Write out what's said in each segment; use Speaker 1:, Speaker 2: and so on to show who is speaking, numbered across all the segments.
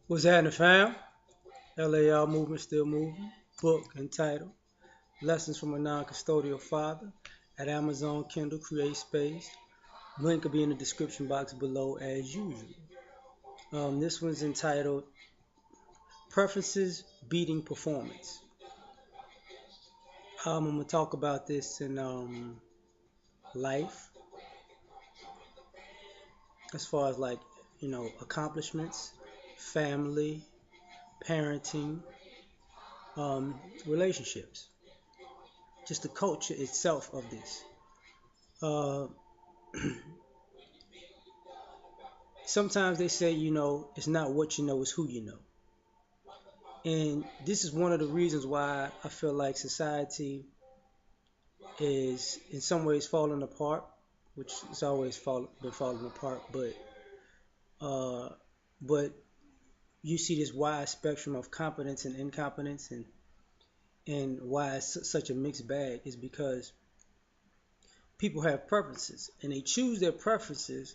Speaker 1: What's happening, fam? L.A.R. movement still moving. Book entitled Lessons from a Non-Custodial Father at Amazon Kindle Create Space. Link will be in the description box below as usual. This one's entitled Preferences Beating Performance. I'm going to talk about this in life as far as accomplishments, family, parenting, relationships, just the culture itself of this. Uh, Sometimes they say, it's not what you know, it's who you know. And this is one of the reasons why I feel like society is in some ways falling apart, which it's always been falling apart, uh, but you see this wide spectrum of competence and incompetence, and why it's such a mixed bag is because people have preferences and they choose their preferences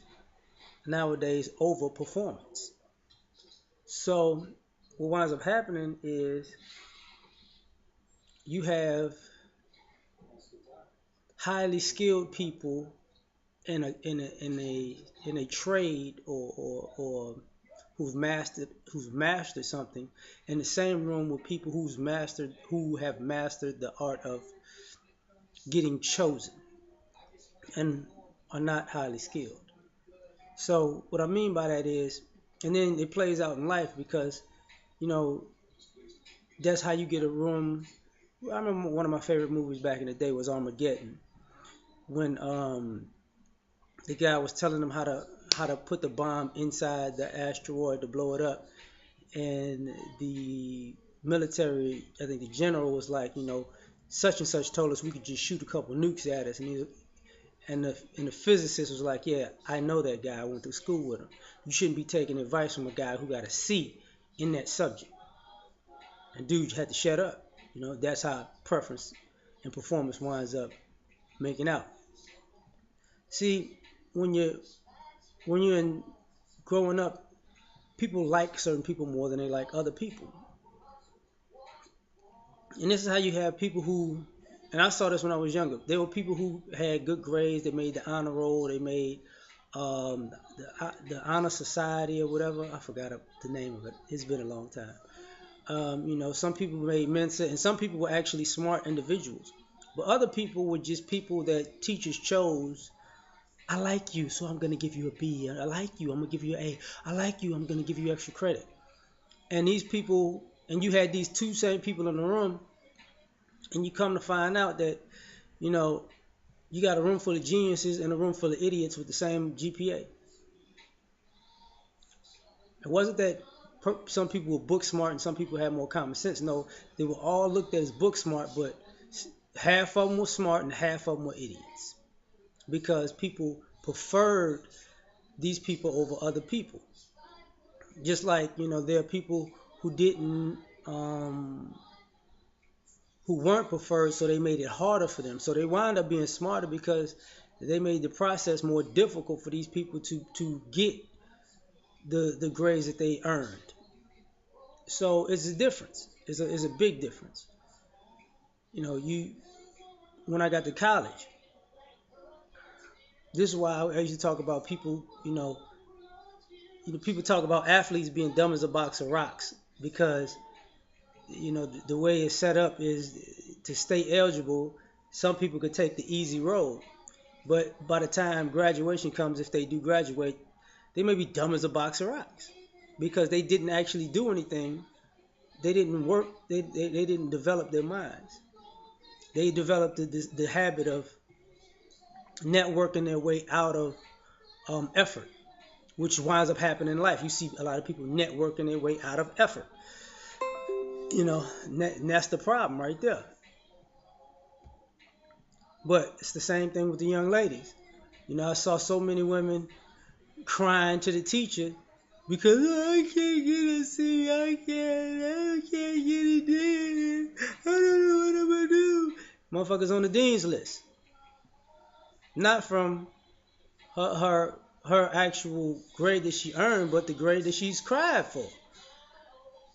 Speaker 1: nowadays over performance. So what winds up happening is you have highly skilled people in a trade, or who've mastered something, in the same room with people who have mastered the art of getting chosen and are not highly skilled. So what I mean by that is, and then it plays out in life because you know that's how you get a room. I remember one of my favorite movies back in the day was Armageddon, when the guy was telling them how to put the bomb inside the asteroid to blow it up, and the military, I think the general was like, such and such told us we could just shoot a couple nukes at us, and the physicist was like, yeah, I know that guy. I went to school with him. You shouldn't be taking advice from a guy who got a C in that subject. And dude had to shut up. That's how preference and performance winds up making out. See, when you're in growing up, people like certain people more than they like other people. And this is how you have people who, and I saw this when I was younger. There were people who had good grades. They made the honor roll. They made the honor society or whatever. I forgot the name of it. It's been a long time. Some people made Mensa, and some people were actually smart individuals. But other people were just people that teachers chose. I like you, so I'm gonna give you a B. I like you, I'm gonna give you an A. I like you, I'm gonna give you extra credit. And these people, and you had these two same people in the room, and you come to find out that you know you got a room full of geniuses and a room full of idiots with the same GPA. It wasn't that some people were book smart and some people had more common sense. No, they were all looked at as book smart, but half of them were smart and half of them were idiots because people preferred these people over other people. Just like there are people who didn't, who weren't preferred, so they made it harder for them. So they wound up being smarter because they made the process more difficult for these people to get the grades that they earned. So it's a difference. It's a big difference. You when I got to college, this is why I used to talk about people. People talk about athletes being dumb as a box of rocks because the way it's set up is to stay eligible. Some people could take the easy road, but by the time graduation comes, if they do graduate, they may be dumb as a box of rocks because they didn't actually do anything. They didn't work. They didn't develop their minds. They developed the habit of networking their way out of effort, which winds up happening in life. You see a lot of people networking their way out of effort. And that's the problem right there. But it's the same thing with the young ladies. I saw so many women crying to the teacher because, "Oh, I can't get a C, I can't get a D, I don't know what I'm gonna do." Motherfuckers on the dean's list, not from her actual grade that she earned, but the grade that she's cried for.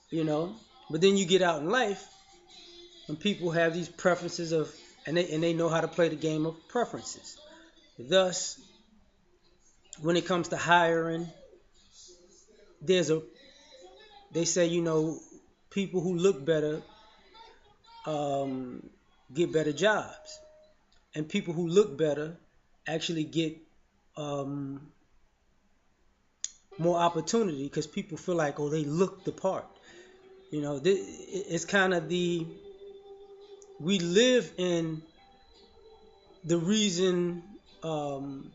Speaker 1: you know. But then you get out in life, and people have these preferences of, and they know how to play the game of preferences. Thus, when it comes to hiring, there's a they say, people who look better um, get better jobs, and people who look better actually get um, more opportunity because people feel like, oh, they look the part. It's kind of we live in the reason um,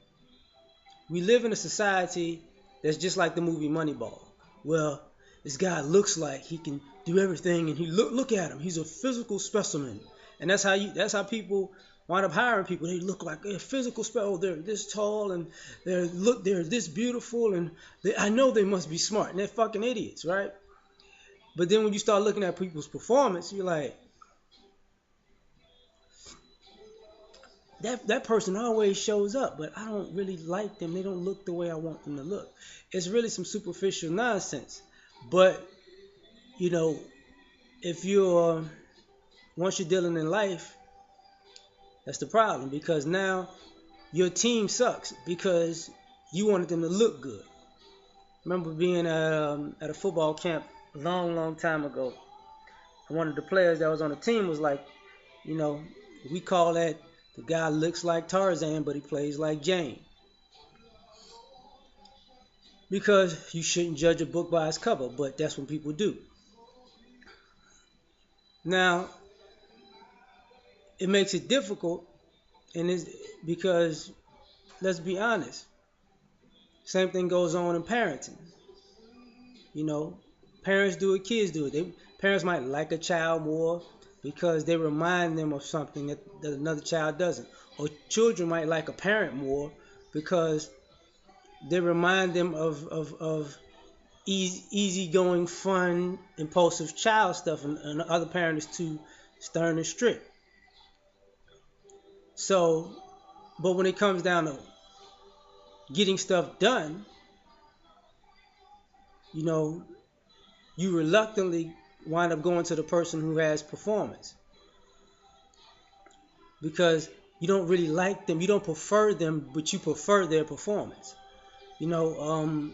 Speaker 1: we live in a society that's just like the movie Moneyball. Well, this guy looks like he can do everything, and he look at him. He's a physical specimen, and that's how people wind up hiring people. They look like they're physical specimen. Oh, they're this tall, and they're this beautiful, and I know they must be smart, and they're fucking idiots, right? But then when you start looking at people's performance, you're like, that person always shows up, but I don't really like them. They don't look the way I want them to look. It's really some superficial nonsense. But you know, if you're once you're dealing in life, that's the problem because now your team sucks because you wanted them to look good. I remember being at a football camp a long, long time ago. And one of the players that was on the team was like, you know, we call that the guy looks like Tarzan, but he plays like Jane. Because you shouldn't judge a book by its cover, but that's what people do. Now, it makes it difficult, and it's because let's be honest, same thing goes on in parenting. You know, parents do it, kids do it. Parents might like a child more because they remind them of something that another child doesn't. Or children might like a parent more because they remind them of easygoing, fun, impulsive child stuff, and the other parent is too stern and strict. So, but when it comes down to getting stuff done, you know, you reluctantly wind up going to the person who has performance because you don't really like them, you don't prefer them, but you prefer their performance. You know,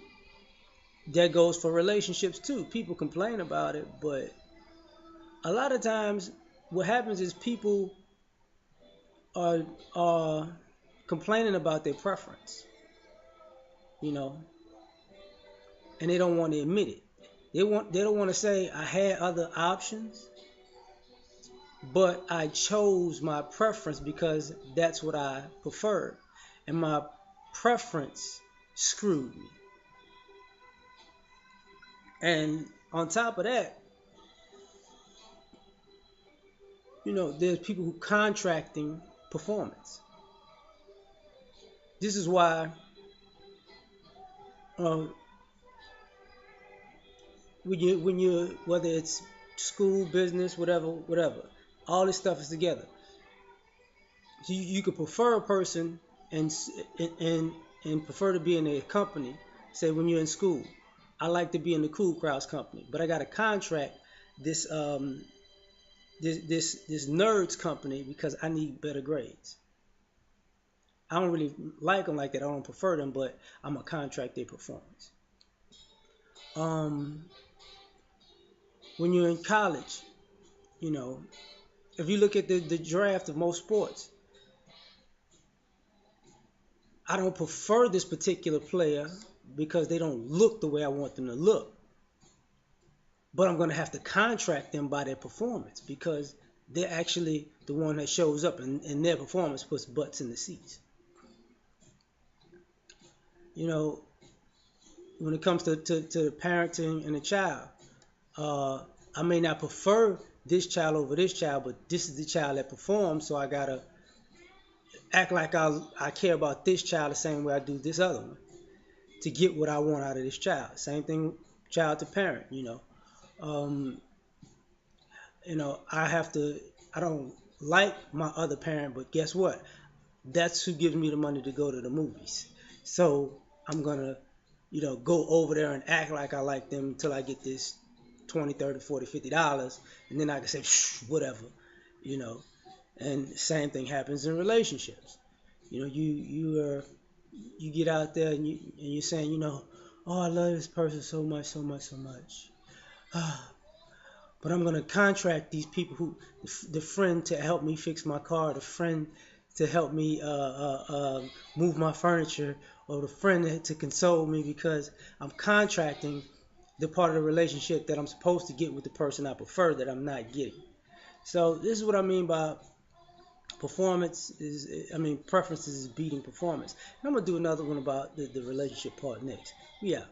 Speaker 1: that goes for relationships too. People complain about it, but a lot of times what happens is people are are complaining about their preference, you know, and they don't want to admit it. They don't want to say I had other options, but I chose my preference because that's what I preferred, and my preference screwed me. And on top of that, there's people who contracting performance. This is why um, when you whether it's school, business, whatever, all this stuff is together. So you could prefer a person and and and prefer to be in a company. Say when you're in school, I like to be in the cool crowds company, but I got to contract this this nerds company because I need better grades. I don't really like them like that. I don't prefer them, but I'm gonna contract their performance. Um, when you're in college, you know, if you look at the draft of most sports, I don't prefer this particular player because they don't look the way I want them to look. But I'm going to have to contract them by their performance because they're actually the one that shows up and their performance puts butts in the seats. You know, when it comes to parenting and a child, uh, I may not prefer this child over this child, but this is the child that performs, so I got to act like I care about this child the same way I do this other one to get what I want out of this child. Same thing, child to parent. Um, I have to. I don't like my other parent, but guess what? That's who gives me the money to go to the movies. So I'm gonna, go over there and act like I like them until I get this 20, 30, 40, $50, and then I can say whatever, you know. And same thing happens in relationships. You know, you get out there and you're saying, oh, I love this person so much, so much, so much. But I'm gonna contract these people the friend to help me fix my car, the friend to help me move my furniture, or the friend to console me because I'm contracting the part of the relationship that I'm supposed to get with the person I prefer that I'm not getting. So this is what I mean by preferences is beating performance. And I'm gonna do another one about the relationship part next. Yeah.